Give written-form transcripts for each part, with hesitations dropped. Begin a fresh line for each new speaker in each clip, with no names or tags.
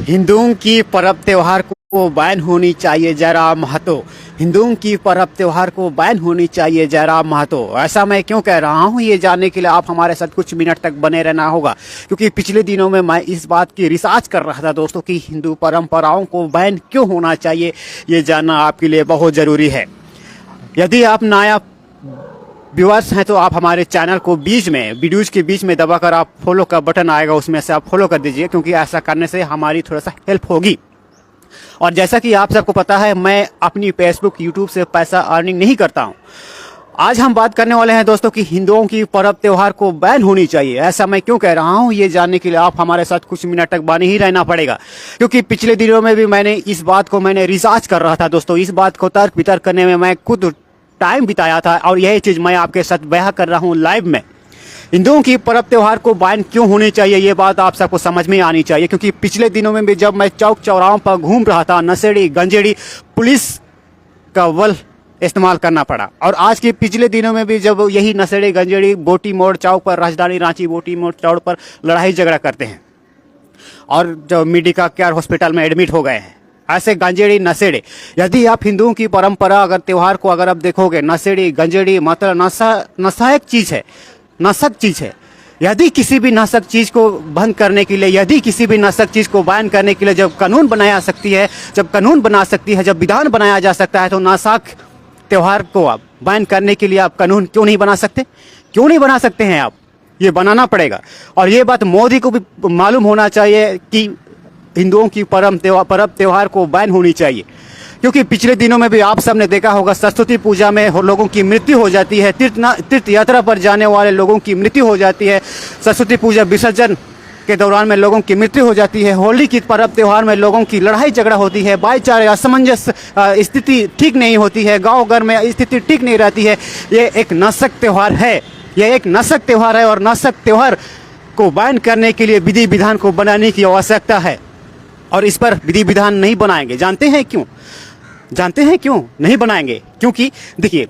हिंदुओं की पर्व त्योहार को बैन होनी चाहिए जयराम महतो। हिंदुओं की पर्व त्योहार को बैन होनी चाहिए जयराम महतो। ऐसा मैं क्यों कह रहा हूँ, ये जानने के लिए आप हमारे साथ कुछ मिनट तक बने रहना होगा, क्योंकि पिछले दिनों में मैं इस बात की रिसर्च कर रहा था दोस्तों कि हिंदू परंपराओं को बैन क्यों होना चाहिए। ये जानना आपके लिए बहुत ज़रूरी है। यदि आप नया व्यूअर्स हैं तो आप हमारे चैनल को बीच में वीडियोज के बीच में दबाकर आप फॉलो का बटन आएगा, उसमें से आप फॉलो कर दीजिए, क्योंकि ऐसा करने से हमारी थोड़ा सा हेल्प होगी। और जैसा कि आप सबको पता है, मैं अपनी फेसबुक यूट्यूब से पैसा अर्निंग नहीं करता हूं। आज हम बात करने वाले हैं दोस्तों कि हिंदुओं की पर्व त्योहार को बैन होनी चाहिए। ऐसा मैं क्यों कह रहा हूं, ये जानने के लिए आप हमारे साथ कुछ मिनट तक बने ही रहना पड़ेगा, क्योंकि पिछले दिनों में भी मैंने इस बात को रिसर्च कर रहा था दोस्तों। इस बात को तर्क वितर्क करने में मैं खुद टाइम बिताया था, और यही चीज़ मैं आपके साथ बयां कर रहा हूं लाइव में। हिंदुओं की पर्व त्योहार को बैन क्यों होनी चाहिए, ये बात आप सबको समझ में आनी चाहिए, क्योंकि पिछले दिनों में भी जब मैं चौक चौराहों पर घूम रहा था, नशेड़ी गंजेड़ी पुलिस का बल इस्तेमाल करना पड़ा। और आज के पिछले दिनों में भी जब यही नशेड़ी गंजेड़ी बोटी मोड़ चौक पर, राजधानी रांची बोटी मोड़ चौक पर लड़ाई झगड़ा करते हैं और जो मेडिका केयर हॉस्पिटल में एडमिट हो गए हैं, ऐसे गंजेड़ी नशेड़ी। यदि आप हिंदुओं की परंपरा अगर त्योहार को अगर आप देखोगे, नशेड़ी गंजेड़ी मतलब नशा एक चीज़ है, नशक चीज़ है। यदि किसी भी नशक चीज़ को बंद करने के लिए, यदि किसी भी नशक चीज़ को बैन करने के लिए जब कानून बनाया सकती है, जब कानून बना सकती है, जब विधान बनाया जा सकता है, तो नशक त्योहार को आप बैन करने के लिए आप कानून क्यों नहीं बना सकते? क्यों नहीं बना सकते हैं आप? ये बनाना पड़ेगा। और ये बात मोदी को भी मालूम होना चाहिए कि हिंदुओं की पर्व त्योहार को बैन होनी चाहिए, क्योंकि पिछले दिनों में भी आप सबने देखा होगा, सरस्वती पूजा में लोगों की मृत्यु हो जाती है, तीर्थ यात्रा पर जाने वाले लोगों की मृत्यु हो जाती है, सरस्वती पूजा विसर्जन के दौरान में लोगों की मृत्यु हो जाती है, होली की पर्व त्योहार में लोगों की लड़ाई झगड़ा होती है, भाईचारे असमंजस स्थिति ठीक नहीं होती है, गाँव घर में स्थिति ठीक नहीं रहती है। ये एक नशक त्यौहार है, ये एक नशक त्यौहार है, और नशक त्यौहार को बैन करने के लिए विधि विधान को बनाने की आवश्यकता है। और इस पर विधि विधान नहीं बनाएंगे, जानते हैं क्यों? जानते हैं क्यों नहीं बनाएंगे? क्योंकि देखिए,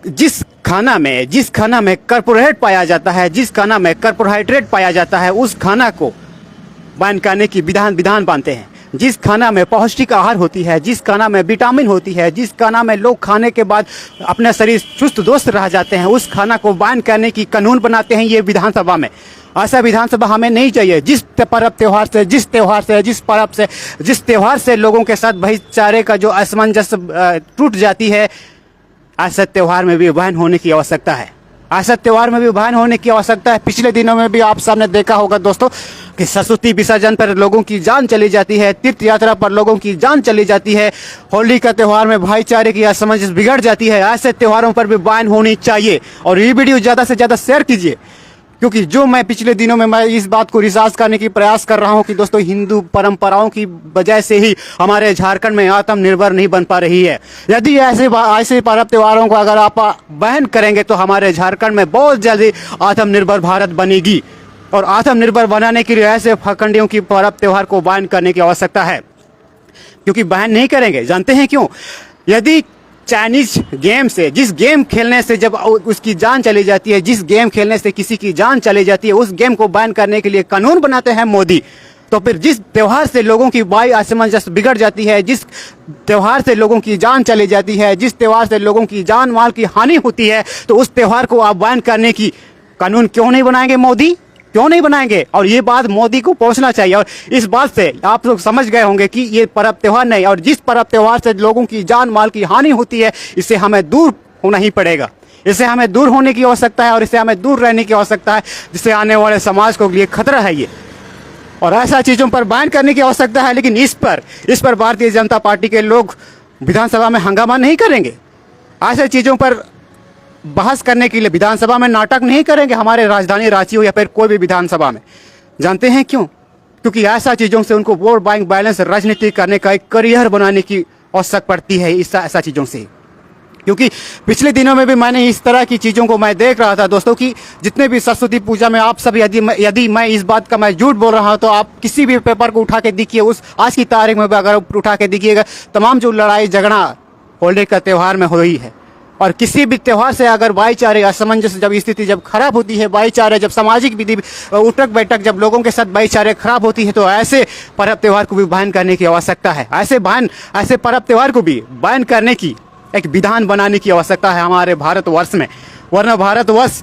जिस खाना में कार्बोहाइड्रेट पाया जाता है, जिस खाना में कार्बोहाइड्रेट पाया जाता है, उस खाना को बैन करने की विधान बनते हैं। जिस खाना में पौष्टिक आहार होती है, जिस खाना में विटामिन होती है, जिस खाना में लोग खाने के बाद अपना शरीर चुस्त दुरुस्त रह जाते हैं, उस खाना को बैन करने की कानून बनाते हैं ये विधानसभा में। ऐसा विधानसभा हमें नहीं चाहिए। जिस पर्व त्योहार से, जिस त्योहार से लोगों के साथ भाईचारे का जो असमंजस टूट जाती है, ऐसा त्योहार में भी बैन होने की आवश्यकता है। ऐसा त्योहार में भी बैन होने की आवश्यकता है। पिछले दिनों में भी आप सबने देखा होगा दोस्तों कि सरस्वती विसर्जन पर लोगों की जान चली जाती है, तीर्थ यात्रा पर लोगों की जान चली जाती है, होली का त्यौहार में भाईचारे की असमंजस बिगड़ जाती है। ऐसे त्योहारों पर भी बैन होनी चाहिए। और ये वीडियो ज़्यादा से ज़्यादा शेयर कीजिए, क्योंकि जो मैं पिछले दिनों में मैं इस बात को रिसर्च करने की प्रयास कर रहा हूं कि दोस्तों हिंदू परंपराओं की वजह से ही हमारे झारखंड में आत्मनिर्भर नहीं बन पा रही है। यदि ऐसे पर्व त्योहारों को अगर आप बैन करेंगे तो हमारे झारखंड में बहुत जल्दी आत्मनिर्भर भारत बनेगी। और आत्मनिर्भर बनाने के लिए ऐसे फखंडियों की पर्व त्योहार को बैन करने की आवश्यकता है, क्योंकि बैन नहीं करेंगे। जानते हैं क्यों? यदि चाइनीज गेम से, जिस गेम खेलने से जब उसकी जान चली जाती है, जिस गेम खेलने से किसी की जान चली जाती है, उस गेम को बैन करने के लिए कानून बनाते हैं मोदी। तो फिर जिस त्योहार से लोगों की वायु असमंजस बिगड़ जाती है, जिस त्योहार से लोगों की जान चली जाती है, जिस त्योहार से लोगों की जान माल की हानि होती है, तो उस त्योहार को आप बैन करने की कानून क्यों नहीं बनाएंगे मोदी? क्यों नहीं बनाएंगे? और ये बात मोदी को पहुंचना चाहिए। और इस बात से आप लोग समझ गए होंगे कि ये पर्व त्योहार नहीं, और जिस पर्व त्योहार से लोगों की जान माल की हानि होती है, इससे हमें दूर होना ही पड़ेगा। इससे हमें दूर होने की आवश्यकता है, और इससे हमें दूर रहने की आवश्यकता है, जिससे आने वाले समाज को लिए खतरा है ये। और ऐसा चीज़ों पर बैन करने की आवश्यकता है। लेकिन इस पर भारतीय जनता पार्टी के लोग विधानसभा में हंगामा नहीं करेंगे। ऐसे चीज़ों पर बहस करने के लिए विधानसभा में नाटक नहीं करेंगे, हमारे राजधानी रांची हो या फिर कोई भी विधानसभा में। जानते हैं क्यों? क्योंकि ऐसा चीज़ों से उनको वोट बैंक बैलेंस राजनीति करने का एक करियर बनाने की आवश्यकता पड़ती है, ऐसा चीज़ों से। क्योंकि पिछले दिनों में भी मैंने इस तरह की चीज़ों को मैं देख रहा था दोस्तों कि जितने भी सरस्वती पूजा में आप सब, यदि मैं इस बात का मैं झूठ बोल रहा हूँ तो आप किसी भी पेपर को उठा के देखिए, उस आज की तारीख में भी अगर उठा के देखिएगा, तमाम जो लड़ाई झगड़ा होली का त्यौहार में हुई है, और किसी भी त्यौहार से अगर भाईचारे असमंजस जब स्थिति जब खराब होती है, भाईचारे जब सामाजिक विधि उठक बैठक जब लोगों के साथ भाईचारे खराब होती है, तो ऐसे पर्व त्यौहार को भी बैन करने की आवश्यकता है। ऐसे पर्व त्यौहार को भी बैन करने की एक विधान बनाने की आवश्यकता है हमारे भारतवर्ष में, वरना भारतवर्ष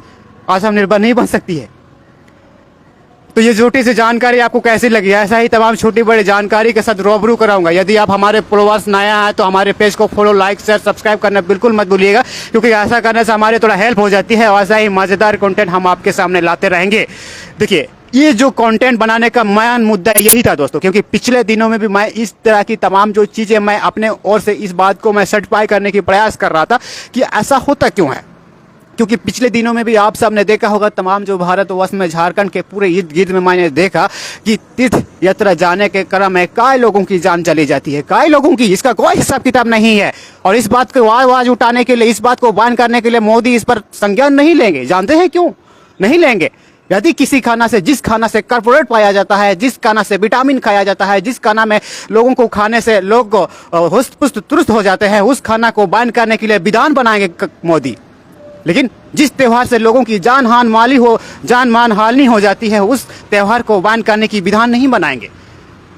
आत्मनिर्भर नहीं बन सकती है। तो ये छोटी सी जानकारी आपको कैसी लगी? ऐसा ही तमाम छोटी बड़ी जानकारी के साथ रूबरू कराऊंगा। यदि आप हमारे फॉलोअर्स नया है तो हमारे पेज को फॉलो, लाइक, शेयर, सब्सक्राइब करना बिल्कुल मत भूलिएगा, क्योंकि ऐसा करने से हमारे थोड़ा हेल्प हो जाती है और ऐसा ही मज़ेदार कंटेंट हम आपके सामने लाते रहेंगे। देखिए, ये जो कंटेंट बनाने का मेन मुद्दा यही था दोस्तों, क्योंकि पिछले दिनों में भी मैं इस तरह की तमाम जो चीज़ें मैं अपने ओर से इस बात को मैं सर्टिफाई करने की प्रयास कर रहा था कि ऐसा होता क्यों है। क्योंकि पिछले दिनों में भी आप सबने देखा होगा, तमाम जो भारतवर्ष में झारखंड के पूरे इर्द गिर्द में मैंने देखा कि तीर्थ यात्रा जाने के क्रम में कई लोगों की जान चली जाती है, कई लोगों की, इसका कोई हिसाब किताब नहीं है। और इस बात को आवाज उठाने के लिए, इस बात को बैन करने के लिए मोदी इस पर संज्ञान नहीं लेंगे। जानते हैं क्यों नहीं लेंगे? यदि किसी खाना से, जिस खाना से कार्बोहाइड्रेट पाया जाता है, जिस खाना से विटामिन खाया जाता है, जिस खाना में लोगों को खाने से लोग हुस्त पुस्त दुरुस्त हो जाते हैं, उस खाना को बैन करने के लिए विधान बनाएंगे मोदी। लेकिन जिस त्यौहार से लोगों की जान मान हानि हो जाती है, उस त्यौहार को बैन करने की विधान नहीं बनाएंगे।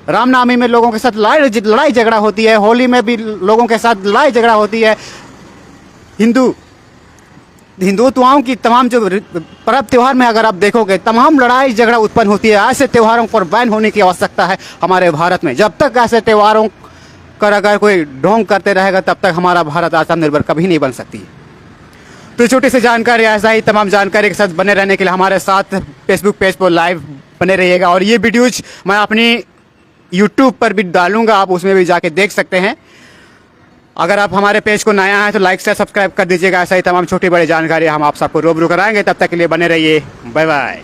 रामनवमी में लोगों के साथ लड़ाई झगड़ा होती है, होली में भी लोगों के साथ लड़ाई झगड़ा होती है। हिंदुत्वों की तमाम जो पर्व त्यौहार में अगर आप देखोगे, तमाम लड़ाई झगड़ा उत्पन्न होती है। ऐसे त्योहारों पर बैन होने की आवश्यकता है हमारे भारत में। जब तक ऐसे त्योहारों कर अगर कोई ढोंग करते रहेगा, तब तक हमारा भारत आत्मनिर्भर कभी नहीं बन सकती। तो छोटी सी जानकारी, ऐसा ही तमाम जानकारी के साथ बने रहने के लिए हमारे साथ फेसबुक पेज पर लाइव बने रहिएगा। और ये वीडियोज मैं अपनी यूट्यूब पर भी डालूंगा, आप उसमें भी जाके देख सकते हैं। अगर आप हमारे पेज को नया है तो लाइक से सब्सक्राइब कर दीजिएगा। ऐसा ही तमाम छोटी बड़ी जानकारी हम आप सबको रूबरू कराएंगे। तब तक के लिए बने रहिए। Bye bye.